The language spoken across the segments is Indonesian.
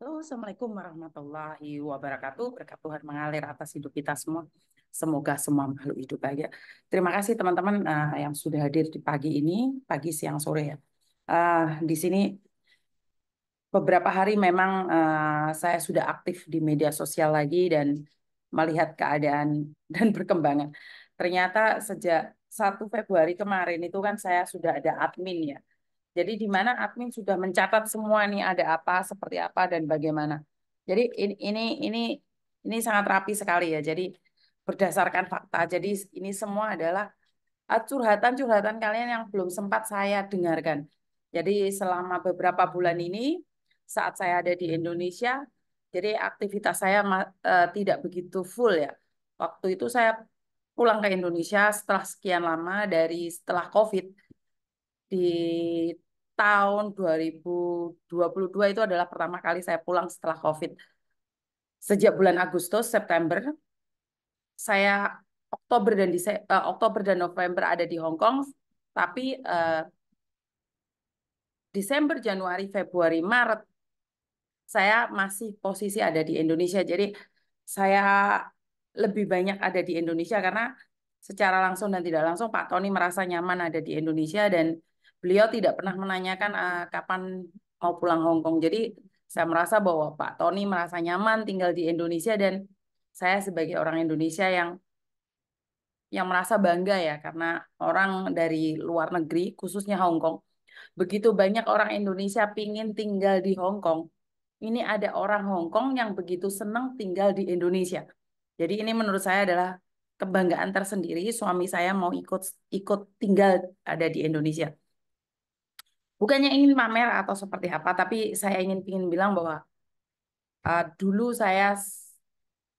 Halo, Assalamualaikum warahmatullahi wabarakatuh. Berkat Tuhan mengalir atas hidup kita semua. Semoga semua makhluk hidup bahagia. Terima kasih teman-teman yang sudah hadir di pagi ini, pagi, siang, sore ya. Di sini beberapa hari memang saya sudah aktif di media sosial lagi dan melihat keadaan dan perkembangan. Ternyata sejak 1 Februari kemarin itu kan saya sudah ada admin ya. Jadi di mana admin sudah mencatat semua nih ada apa, seperti apa dan bagaimana. Jadi ini sangat rapi sekali ya. Jadi berdasarkan fakta. Jadi ini semua adalah curhatan-curhatan kalian yang belum sempat saya dengarkan. Jadi selama beberapa bulan ini saat saya ada di Indonesia, jadi aktivitas saya tidak begitu full ya. Waktu itu saya pulang ke Indonesia setelah sekian lama dari setelah COVID di tahun 2022 itu adalah pertama kali saya pulang setelah COVID. Sejak bulan Agustus, September, saya Oktober dan November ada di Hong Kong, tapi Desember, Januari, Februari, Maret saya masih posisi ada di Indonesia. Jadi saya lebih banyak ada di Indonesia karena secara langsung dan tidak langsung Pak Tony merasa nyaman ada di Indonesia dan beliau tidak pernah menanyakan kapan mau pulang Hong Kong. Jadi saya merasa bahwa Pak Tony merasa nyaman tinggal di Indonesia dan saya sebagai orang Indonesia yang merasa bangga ya karena orang dari luar negeri khususnya Hong Kong begitu banyak orang Indonesia pingin tinggal di Hong Kong. Ini ada orang Hong Kong yang begitu senang tinggal di Indonesia. Jadi ini menurut saya adalah kebanggaan tersendiri. Suami saya mau ikut ikut tinggal ada di Indonesia. Bukannya ingin pamer atau seperti apa, tapi saya ingin bilang bahwa dulu saya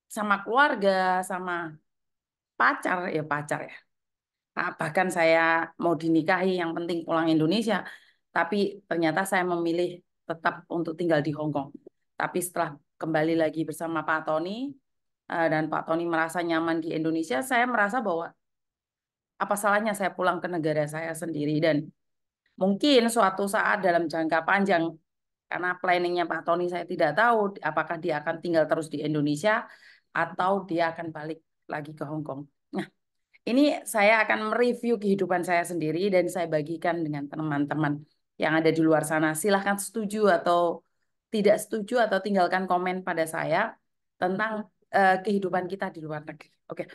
sama keluarga, sama pacar ya. Bahkan saya mau dinikahi, yang penting pulang Indonesia. Tapi ternyata saya memilih tetap untuk tinggal di Hong Kong. Tapi setelah kembali lagi bersama Pak Tony, dan Pak Tony merasa nyaman di Indonesia, saya merasa bahwa apa salahnya saya pulang ke negara saya sendiri. Dan mungkin suatu saat dalam jangka panjang, karena planningnya Pak Tony saya tidak tahu apakah dia akan tinggal terus di Indonesia atau dia akan balik lagi ke Hong Kong. Nah, ini saya akan mereview kehidupan saya sendiri dan saya bagikan dengan teman-teman yang ada di luar sana. Silahkan setuju atau tidak setuju atau tinggalkan komen pada saya tentang kehidupan kita di luar negeri. Oke,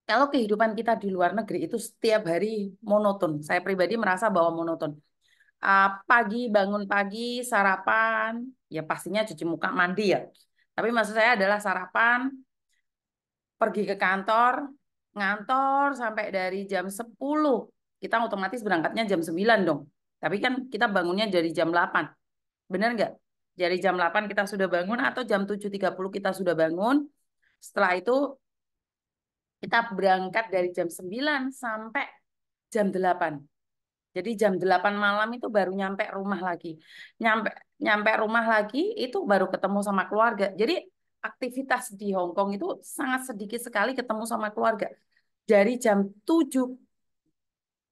kalau kehidupan kita di luar negeri itu setiap hari monoton. Saya pribadi merasa bahwa monoton. Pagi bangun pagi, sarapan, ya pastinya cuci muka, mandi ya. Tapi maksud saya adalah sarapan, pergi ke kantor, ngantor sampai dari jam 10. Kita otomatis berangkatnya jam 9 dong. Tapi kan kita bangunnya dari jam 8. Benar nggak? Dari jam 8 kita sudah bangun atau jam 7.30 kita sudah bangun. Setelah itu kita berangkat dari jam 9 sampai jam 8. Jadi jam 8 malam itu baru nyampe rumah lagi. Nyampe nyampe rumah lagi itu baru ketemu sama keluarga. Jadi aktivitas di Hong Kong itu sangat sedikit sekali ketemu sama keluarga. Dari jam 7,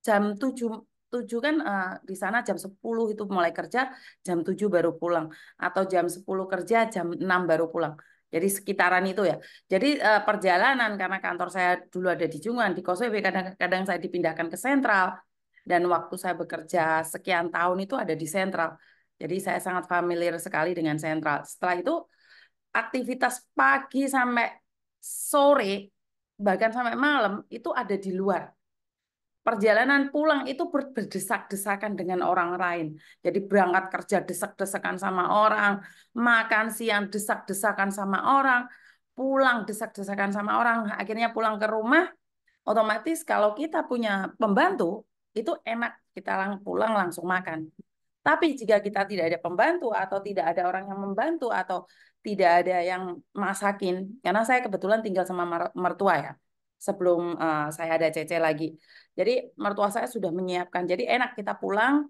jam 7 7 kan di sana jam 10 itu mulai kerja, jam 7 baru pulang atau jam 10 kerja, jam 6 baru pulang. Jadi sekitaran itu ya. Jadi perjalanan karena kantor saya dulu ada di Jungan, di Causeway, kadang-kadang saya dipindahkan ke Sentral dan waktu saya bekerja sekian tahun itu ada di Sentral. Jadi saya sangat familiar sekali dengan Sentral. Setelah itu aktivitas pagi sampai sore bahkan sampai malam itu ada di luar. Perjalanan pulang itu berdesak-desakan dengan orang lain. Jadi berangkat kerja desak-desakan sama orang, makan siang desak-desakan sama orang, pulang desak-desakan sama orang. Akhirnya pulang ke rumah, otomatis kalau kita punya pembantu, itu enak kita pulang langsung makan. Tapi jika kita tidak ada pembantu atau tidak ada orang yang membantu atau tidak ada yang masakin, karena saya kebetulan tinggal sama mertua ya, sebelum saya ada Cece lagi. Jadi mertua saya sudah menyiapkan. Jadi enak kita pulang,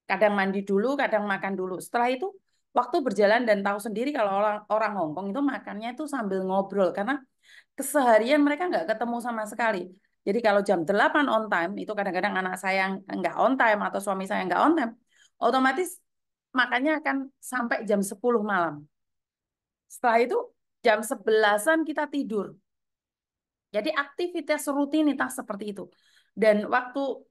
kadang mandi dulu, kadang makan dulu. Setelah itu waktu berjalan dan tahu sendiri kalau orang orang Hong Kong itu makannya itu sambil ngobrol karena keseharian mereka nggak ketemu sama sekali. Jadi kalau jam 8 on time, itu kadang-kadang anak saya yang nggak on time atau suami saya nggak on time, otomatis makannya akan sampai jam 10 malam. Setelah itu jam 11-an kita tidur. Jadi aktivitas rutinitas seperti itu. Dan waktu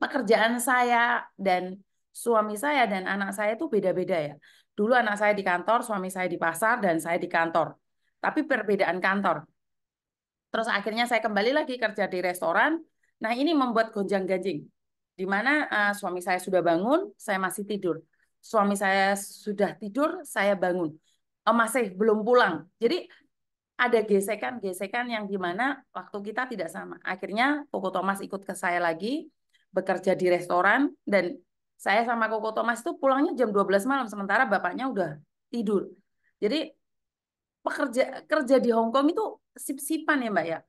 pekerjaan saya dan suami saya dan anak saya itu beda-beda ya. Dulu anak saya di kantor, suami saya di pasar, dan saya di kantor. Tapi perbedaan kantor. Terus akhirnya saya kembali lagi kerja di restoran. Nah, ini membuat gonjang-ganjing. Di mana suami saya sudah bangun, saya masih tidur. Suami saya sudah tidur, saya bangun. Oh, masih belum pulang. Jadi ada gesekan-gesekan yang di mana waktu kita tidak sama. Akhirnya Koko Thomas ikut ke saya lagi, bekerja di restoran, dan saya sama Koko Thomas itu pulangnya jam 12 malam, sementara bapaknya udah tidur. Jadi pekerja kerja di Hong Kong itu sip-sipan ya Mbak ya.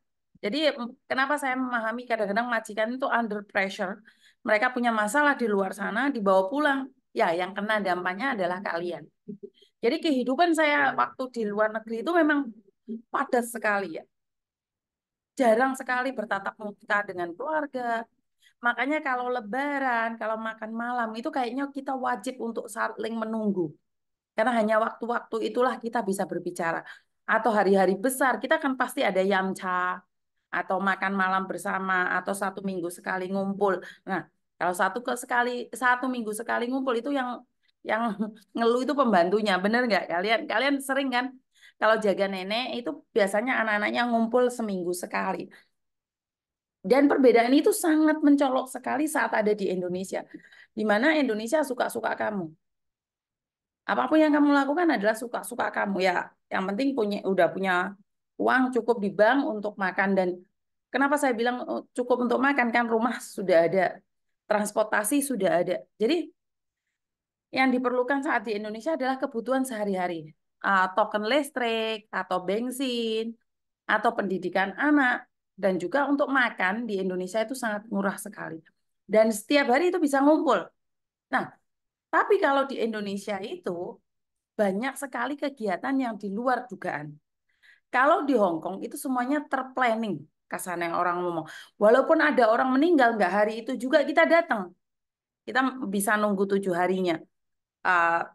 Jadi kenapa saya memahami kadang-kadang majikan itu under pressure. Mereka punya masalah di luar sana, dibawa pulang. Ya, yang kena dampaknya adalah kalian. Jadi kehidupan saya waktu di luar negeri itu memang padat sekali ya. Jarang sekali bertatap muka dengan keluarga. Makanya kalau lebaran, kalau makan malam itu kayaknya kita wajib untuk saling menunggu. Karena hanya waktu-waktu itulah kita bisa berbicara. Atau hari-hari besar, kita kan pasti ada yamcha, atau makan malam bersama, atau 1 minggu sekali ngumpul. Nah, kalau satu minggu sekali ngumpul itu yang ngeluh itu pembantunya, bener nggak kalian? Kalian sering kan? Kalau jaga nenek itu biasanya anak-anaknya ngumpul seminggu sekali. Dan perbedaan itu sangat mencolok sekali saat ada di Indonesia. Di mana Indonesia suka-suka kamu. Apapun yang kamu lakukan adalah suka-suka kamu ya. Yang penting udah punya uang cukup di bank untuk makan. Dan kenapa saya bilang cukup untuk makan, kan rumah sudah ada, transportasi sudah ada. Jadi yang diperlukan saat di Indonesia adalah kebutuhan sehari-hari. Token listrik atau bensin atau pendidikan anak, dan juga untuk makan di Indonesia itu sangat murah sekali. Dan setiap hari itu bisa ngumpul. Nah, tapi kalau di Indonesia itu banyak sekali kegiatan yang di luar dugaan. Kalau di Hong Kong itu semuanya terplanning, kasarnya orang ngomong. Walaupun ada orang meninggal, nggak hari itu juga kita datang. Kita bisa nunggu 7 harinya. Uh,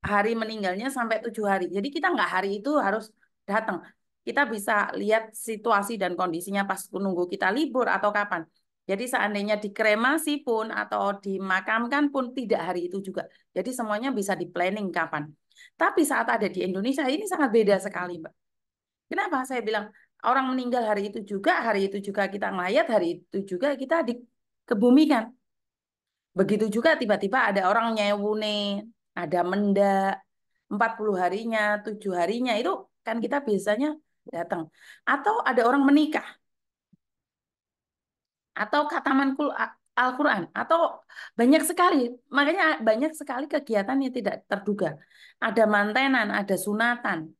Hari meninggalnya sampai 7 hari. Jadi kita nggak hari itu harus datang. Kita bisa lihat situasi dan kondisinya pas nunggu kita libur atau kapan. Jadi seandainya dikremasi pun atau dimakamkan pun tidak hari itu juga. Jadi semuanya bisa di planning kapan. Tapi saat ada di Indonesia ini sangat beda sekali, Mbak. Kenapa saya bilang orang meninggal hari itu juga kita ngelayat, hari itu juga kita dikebumikan. Begitu juga tiba-tiba ada orang nyewune, ada mendak, 40 harinya, 7 harinya, itu kan kita biasanya datang. Atau ada orang menikah, atau khataman Al-Quran, atau banyak sekali. Makanya banyak sekali kegiatan yang tidak terduga. Ada mantenan, ada sunatan.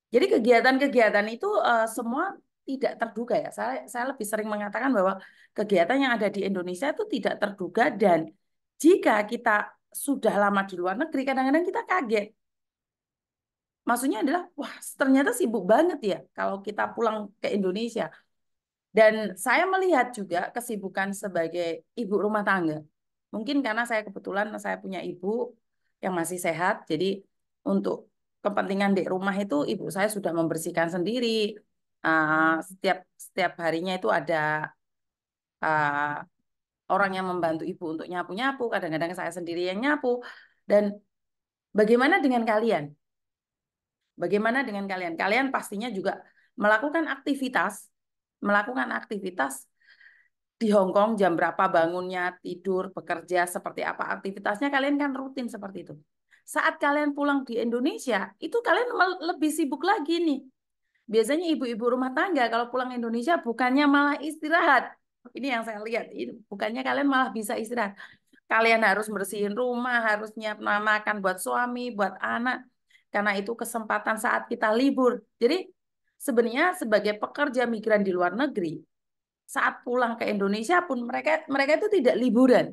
Jadi kegiatan-kegiatan itu semua tidak terduga ya. Saya lebih sering mengatakan bahwa kegiatan yang ada di Indonesia itu tidak terduga, dan jika kita sudah lama di luar negeri, kadang-kadang kita kaget. Maksudnya adalah, wah ternyata sibuk banget ya kalau kita pulang ke Indonesia. Dan saya melihat juga kesibukan sebagai ibu rumah tangga. Mungkin karena saya kebetulan saya punya ibu yang masih sehat, jadi untuk kepentingan di rumah itu ibu saya sudah membersihkan sendiri. Setiap setiap harinya itu ada uh, orang yang membantu ibu untuk nyapu-nyapu. Kadang-kadang saya sendiri yang nyapu. Dan bagaimana dengan kalian? Bagaimana dengan kalian? Kalian pastinya juga melakukan aktivitas, melakukan aktivitas di Hong Kong, jam berapa bangunnya, tidur, bekerja, seperti apa aktivitasnya, kalian kan rutin seperti itu. Saat kalian pulang di Indonesia, itu kalian lebih sibuk lagi nih. Biasanya ibu-ibu rumah tangga kalau pulang Indonesia bukannya malah istirahat. Ini yang saya lihat, ini bukannya kalian malah bisa istirahat. Kalian harus bersihin rumah, harus nyiap makan buat suami, buat anak. Karena itu kesempatan saat kita libur. Jadi sebenarnya sebagai pekerja migran di luar negeri, saat pulang ke Indonesia pun mereka mereka itu tidak liburan.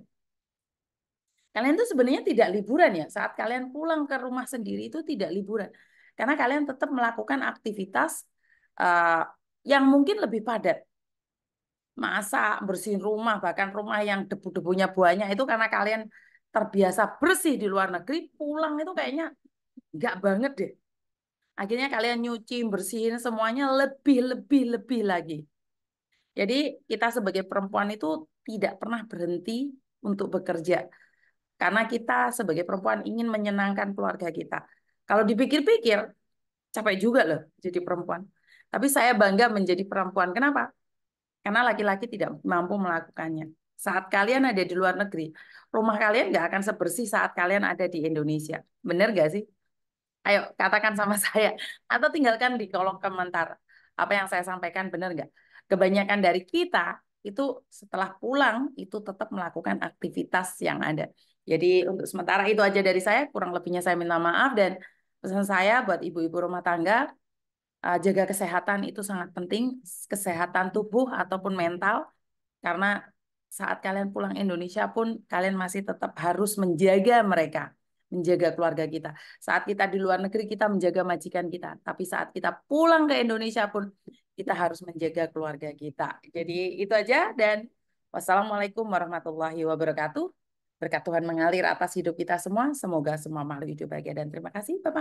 Kalian itu sebenarnya tidak liburan ya. Saat kalian pulang ke rumah sendiri itu tidak liburan. Karena kalian tetap melakukan aktivitas uh, yang mungkin lebih padat. Masak, bersihin rumah, bahkan rumah yang debu-debunya banyak itu karena kalian terbiasa bersih di luar negeri, pulang itu kayaknya nggak banget deh. Akhirnya kalian nyuci, bersihin semuanya lebih lagi. Jadi kita sebagai perempuan itu tidak pernah berhenti untuk bekerja. Karena kita sebagai perempuan ingin menyenangkan keluarga kita. Kalau dipikir-pikir, capek juga loh jadi perempuan. Tapi saya bangga menjadi perempuan. Kenapa? Karena laki-laki tidak mampu melakukannya. Saat kalian ada di luar negeri, rumah kalian nggak akan sebersih saat kalian ada di Indonesia. Bener nggak sih? Ayo katakan sama saya. Atau tinggalkan di kolom komentar. Apa yang saya sampaikan benar nggak? Kebanyakan dari kita itu setelah pulang itu tetap melakukan aktivitas yang ada. Jadi untuk sementara itu aja dari saya. Kurang lebihnya saya minta maaf dan pesan saya buat ibu-ibu rumah tangga, jaga kesehatan itu sangat penting, kesehatan tubuh ataupun mental, karena saat kalian pulang Indonesia pun kalian masih tetap harus menjaga mereka, menjaga keluarga kita. Saat kita di luar negeri kita menjaga majikan kita, tapi saat kita pulang ke Indonesia pun kita harus menjaga keluarga kita. Jadi itu aja dan wassalamualaikum warahmatullahi wabarakatuh. Berkat Tuhan mengalir atas hidup kita semua. Semoga semua makhluk hidup bahagia dan terima kasih. Bye-bye.